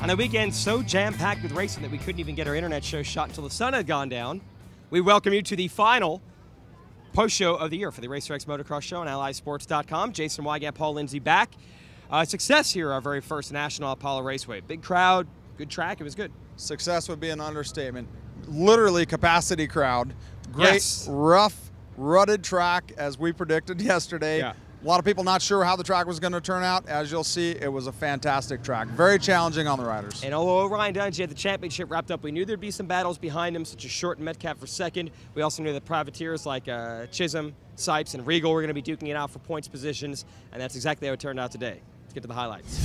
On a weekend so jam-packed with racing that we couldn't even get our internet show shot until the sun had gone down, we welcome you to the final post-show of the year for the RacerX Motocross Show on AlliedSports.com. Jason Wygant, Paul Lindsay back. Success here, our very first National Apollo Raceway. Big crowd, good track, it was good. Success would be an understatement. Literally capacity crowd. Great, yes. Rough, rutted track as we predicted yesterday. Yeah. A lot of people not sure how the track was going to turn out. As you'll see, it was a fantastic track. Very challenging on the riders. And although Ryan Dungey had the championship wrapped up, we knew there'd be some battles behind him, such as Short and Metcalf for second. We also knew that privateers like Chisholm, Sipes, and Regal were going to be duking it out for points positions, and that's exactly how it turned out today. Let's get to the highlights.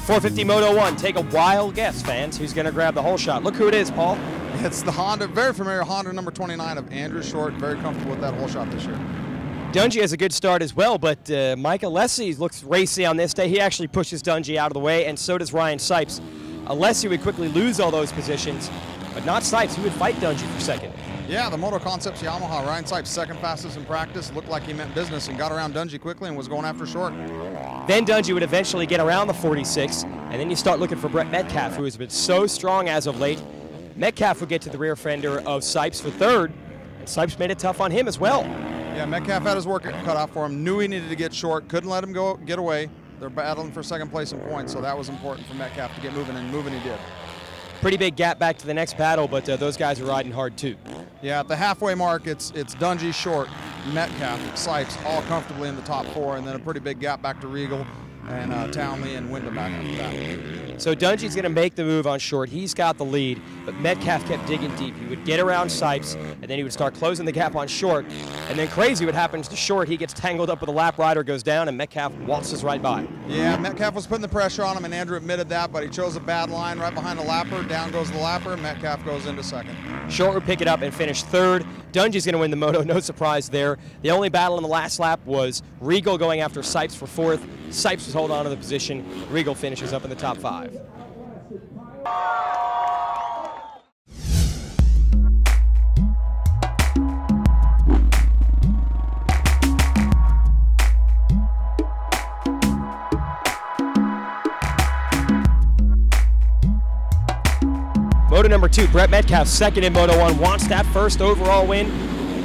450 Moto 1, take a wild guess, fans. Who's going to grab the whole shot? Look who it is, Paul. It's the Honda, very familiar Honda number 29 of Andrew Short. Very comfortable with that whole shot this year. Dungey has a good start as well, but Mike Alessi looks racy on this day. He actually pushes Dungey out of the way, and so does Ryan Sipes. Alessi would quickly lose all those positions, but not Sipes. He would fight Dungey for second. Yeah, the Moto Concepts Yamaha, Ryan Sipes, second fastest in practice, looked like he meant business and got around Dungey quickly and was going after Short. Then Dungey would eventually get around the 46, and then you start looking for Brett Metcalf, who has been so strong as of late. Metcalf would get to the rear fender of Sipes for third, and Sipes made it tough on him as well. Yeah, Metcalf had his work cut out for him, knew he needed to get Short, couldn't let him get away. They're battling for second place in points, so that was important for Metcalf to get moving, and moving he did. Pretty big gap back to the next battle, but those guys are riding hard too. Yeah, at the halfway mark, it's Dungey, Short, Metcalf, Sipes, all comfortably in the top four, and then a pretty big gap back to Regal and Townley and Wyndham back after that. So Dungey's going to make the move on Short. He's got the lead, but Metcalf kept digging deep. He would get around Sipes, and then he would start closing the gap on Short. And then crazy what happens to Short. He gets tangled up with a lap rider, goes down, and Metcalf waltzes right by. Yeah, Metcalf was putting the pressure on him, and Andrew admitted that, but he chose a bad line right behind the lapper. Down goes the lapper, Metcalf goes into second. Short would pick it up and finish third. Dungey's going to win the moto, no surprise there. The only battle in the last lap was Regal going after Sipes for fourth. Sipes was holding on to the position. Regal finishes up in the top five. Moto number 2, Brett Metcalf, second in Moto 1, wants that first overall win.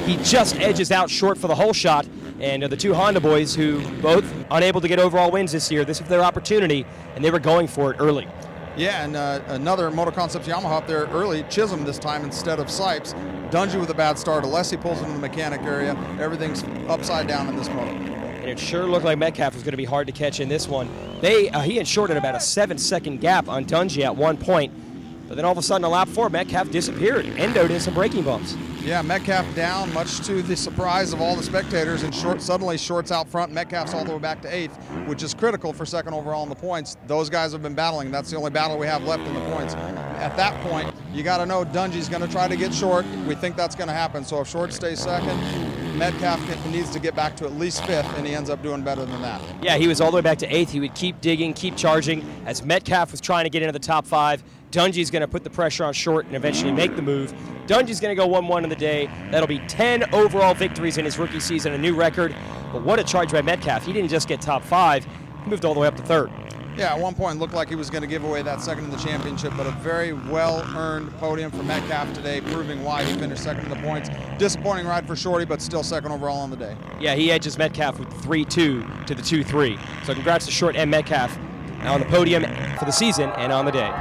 He just edges out Short for the whole shot, and the two Honda boys who both unable to get overall wins this year, this is their opportunity, and they were going for it early. Yeah, and another Moto Concepts Yamaha up there early, Chisholm this time instead of Sipes. Dungey with a bad start, Alessi pulls into the mechanic area. Everything's upside down in this moto. And it sure looked like Metcalf was going to be hard to catch in this one. He and Short had about a 7-second gap on Dungey at one point. But then all of a sudden, on lap 4, Metcalf disappeared, endoed in some braking bumps. Yeah, Metcalf down, much to the surprise of all the spectators, and suddenly Short's out front. Metcalf's all the way back to 8th, which is critical for second overall in the points. Those guys have been battling. That's the only battle we have left in the points. At that point, you got to know Dungey's going to try to get Short. We think that's going to happen. So if Short stays second, Metcalf needs to get back to at least 5th, and he ends up doing better than that. Yeah, he was all the way back to 8th. He would keep digging, keep charging. As Metcalf was trying to get into the top 5, Dungey's going to put the pressure on Short and eventually make the move. Dungey's going to go 1-1 in the day. That'll be 10 overall victories in his rookie season, a new record. But what a charge by Metcalf. He didn't just get top 5, he moved all the way up to 3rd. Yeah, at one point it looked like he was going to give away that second in the championship, but a very well-earned podium for Metcalf today, proving why he finished second in the points. Disappointing ride for Shorty, but still second overall on the day. Yeah, he edges Metcalf with 3-2 to the 2-3. So congrats to Short and Metcalf on the podium for the season and on the day.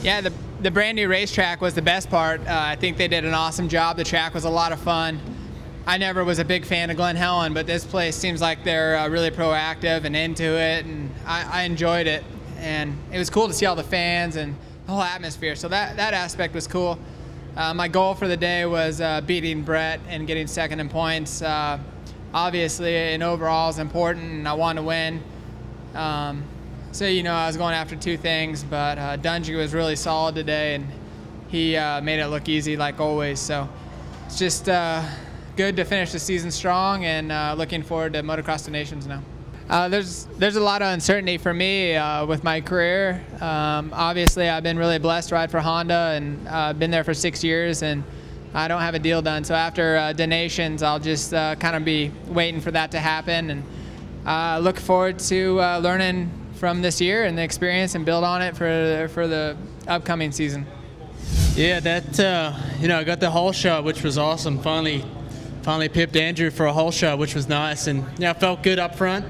Yeah, the brand new racetrack was the best part. I think they did an awesome job. The track was a lot of fun. I never was a big fan of Glen Helen, but this place seems like they're really proactive and into it, and I enjoyed it. And it was cool to see all the fans and the whole atmosphere, so that aspect was cool. My goal for the day was beating Brett and getting second in points. Obviously, an overall is important, and I want to win. So, you know, I was going after two things, but Dungey was really solid today, and he made it look easy like always. So it's just good to finish the season strong, and looking forward to Motocross the Nations now. There's a lot of uncertainty for me with my career. Obviously, I've been really blessed to ride for Honda, and I've been there for 6 years, and I don't have a deal done. So after the Nations, I'll just kind of be waiting for that to happen, and look forward to learning from this year and the experience and build on it for the upcoming season. Yeah, you know, I got the hole shot, which was awesome. Finally pipped Andrew for a hole shot, which was nice, and yeah, I felt good up front.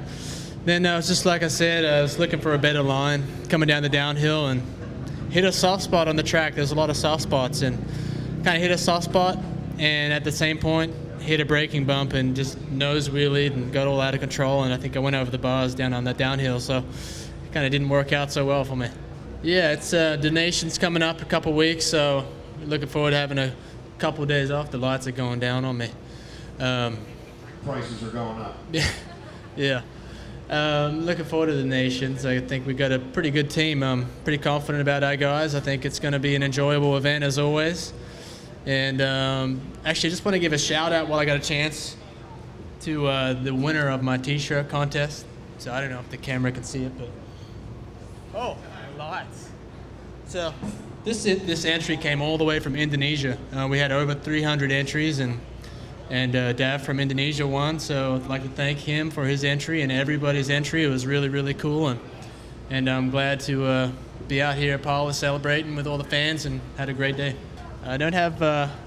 Then it was just like I said, I was looking for a better line coming down the downhill and hit a soft spot on the track. There's a lot of soft spots, and kind of hit a soft spot, and at the same point hit a braking bump and just nose wheelied and got all out of control, and I think I went over the bars down on that downhill, so it kind of didn't work out so well for me. Yeah, it's the Nations coming up in a couple weeks, so looking forward to having a couple of days off. The lights are going down on me. Prices are going up. Yeah. Looking forward to the Nations. I think we've got a pretty good team. I'm pretty confident about our guys. I think it's going to be an enjoyable event as always. And actually, I just want to give a shout out while I got a chance to the winner of my T-shirt contest. So I don't know if the camera can see it, but oh, lights. So this entry came all the way from Indonesia. We had over 300 entries, and Dav from Indonesia won. So I'd like to thank him for his entry and everybody's entry. It was really, really cool, and I'm glad to be out here at Paula celebrating with all the fans, and had a great day. I don't have,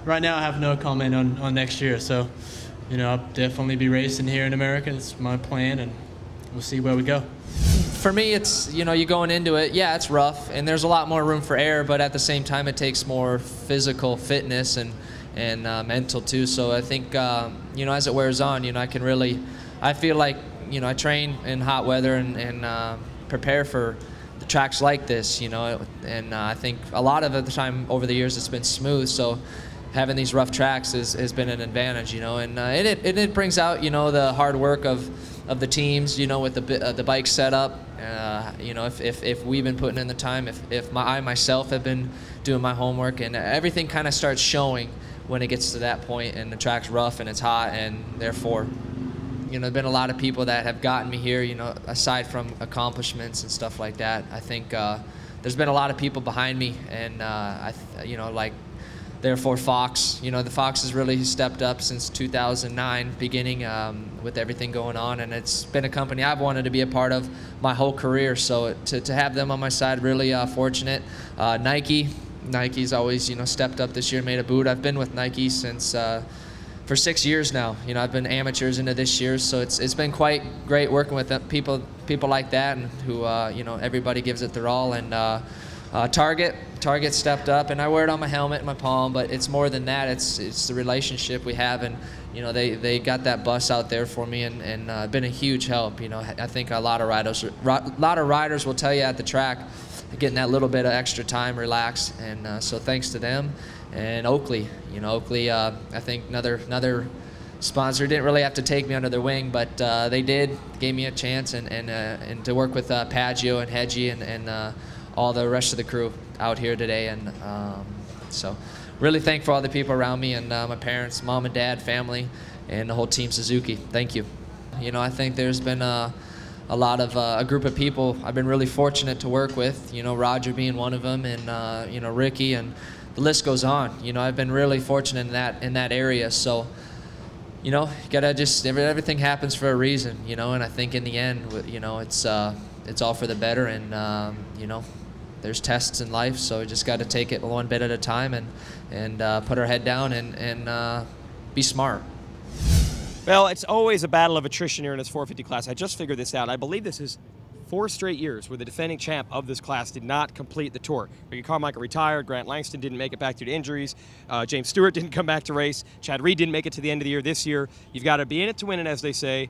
right now I have no comment on next year, so, you know, I'll definitely be racing here in America. That's my plan, and we'll see where we go. For me, it's, you know, you going into it, yeah, it's rough, and there's a lot more room for error, but at the same time, it takes more physical fitness and mental too. So I think, you know, as it wears on, you know, I feel like, you know, I train in hot weather and prepare for the tracks like this, you know, and I think a lot of the time over the years it's been smooth, so having these rough tracks has been an advantage, you know, and it brings out, you know, the hard work of the teams, you know, with the bike setup. You know, if we've been putting in the time, if I myself have been doing my homework, and everything kind of starts showing when it gets to that point and the track's rough and it's hot, and therefore, you know, there's been a lot of people that have gotten me here, you know, aside from accomplishments and stuff like that. I think there's been a lot of people behind me, and you know, like, therefore Fox, you know, the Fox has really stepped up since 2009 beginning with everything going on, and it's been a company I've wanted to be a part of my whole career, so to have them on my side, really fortunate. Nike's always, you know, stepped up this year, made a boot. I've been with Nike since for 6 years now. You know, I've been amateurs into this year, so it's been quite great working with them, people like that, and who you know, everybody gives it their all. And Target stepped up, and I wear it on my helmet and my palm, but it's more than that. It's the relationship we have, and you know, they got that bus out there for me, and been a huge help. You know, I think a lot of riders will tell you at the track, getting that little bit of extra time, relax, and so thanks to them. And Oakley, you know, I think another sponsor didn't really have to take me under their wing, but they gave me a chance, and to work with Paggio and Hedgie and all the rest of the crew out here today, and so really thankful for all the people around me, and my parents, mom and dad, family, and the whole team Suzuki. Thank you. You know, I think there's been a lot of a group of people I've been really fortunate to work with, you know, Roger being one of them, and you know, Ricky, and the list goes on. You know, I've been really fortunate in that area. So, you know, you gotta just, everything happens for a reason, you know, and I think in the end, you know, it's all for the better, and you know, there's tests in life, so we just got to take it one bit at a time, and put our head down, and be smart. Well, it's always a battle of attrition here in this 450 class. I just figured this out. I believe this is 4 straight years where the defending champ of this class did not complete the tour. Ricky Carmichael retired, Grant Langston didn't make it back due to injuries, James Stewart didn't come back to race, Chad Reed didn't make it to the end of the year. This year, you've got to be in it to win it, as they say,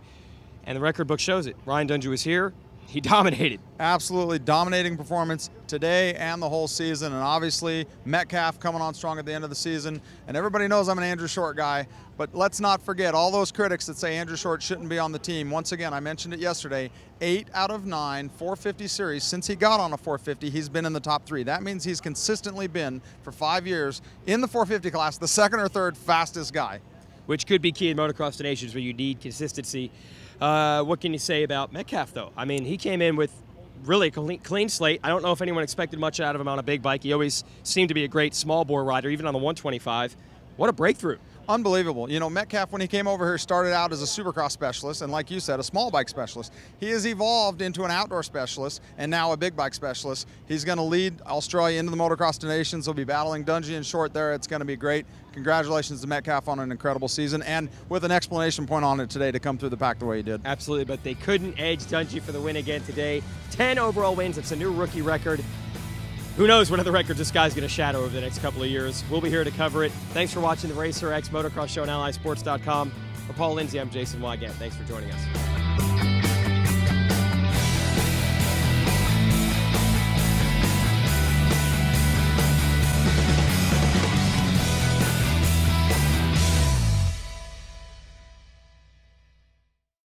and the record book shows it. Ryan Dungey was here. He dominated. Absolutely dominating performance today and the whole season. And obviously, Metcalf coming on strong at the end of the season. And everybody knows I'm an Andrew Short guy. But let's not forget all those critics that say Andrew Short shouldn't be on the team. Once again, I mentioned it yesterday, 8 out of 9 450 series. Since he got on a 450, he's been in the top 3. That means he's consistently been, for 5 years, in the 450 class, the second or third fastest guy. Which could be key in motocross to nations where you need consistency. What can you say about Metcalf, though? I mean, he came in with really a clean slate. I don't know if anyone expected much out of him on a big bike. He always seemed to be a great small bore rider, even on the 125. What a breakthrough. Unbelievable. You know, Metcalf, when he came over here, started out as a supercross specialist and, like you said, a small bike specialist. He has evolved into an outdoor specialist and now a big bike specialist. He's going to lead Australia into the Motocross to Nations. He'll be battling Dungey and Short there. It's going to be great. Congratulations to Metcalf on an incredible season and with an explanation point on it today to come through the pack the way he did. Absolutely, but they couldn't edge Dungey for the win again today. 10 overall wins. It's a new rookie record. Who knows what other records this guy's going to shadow over the next couple of years. We'll be here to cover it. Thanks for watching the Racer X Motocross Show on AlliSports.com. For Paul Lindsay, I'm Jason Wygant. Thanks for joining us.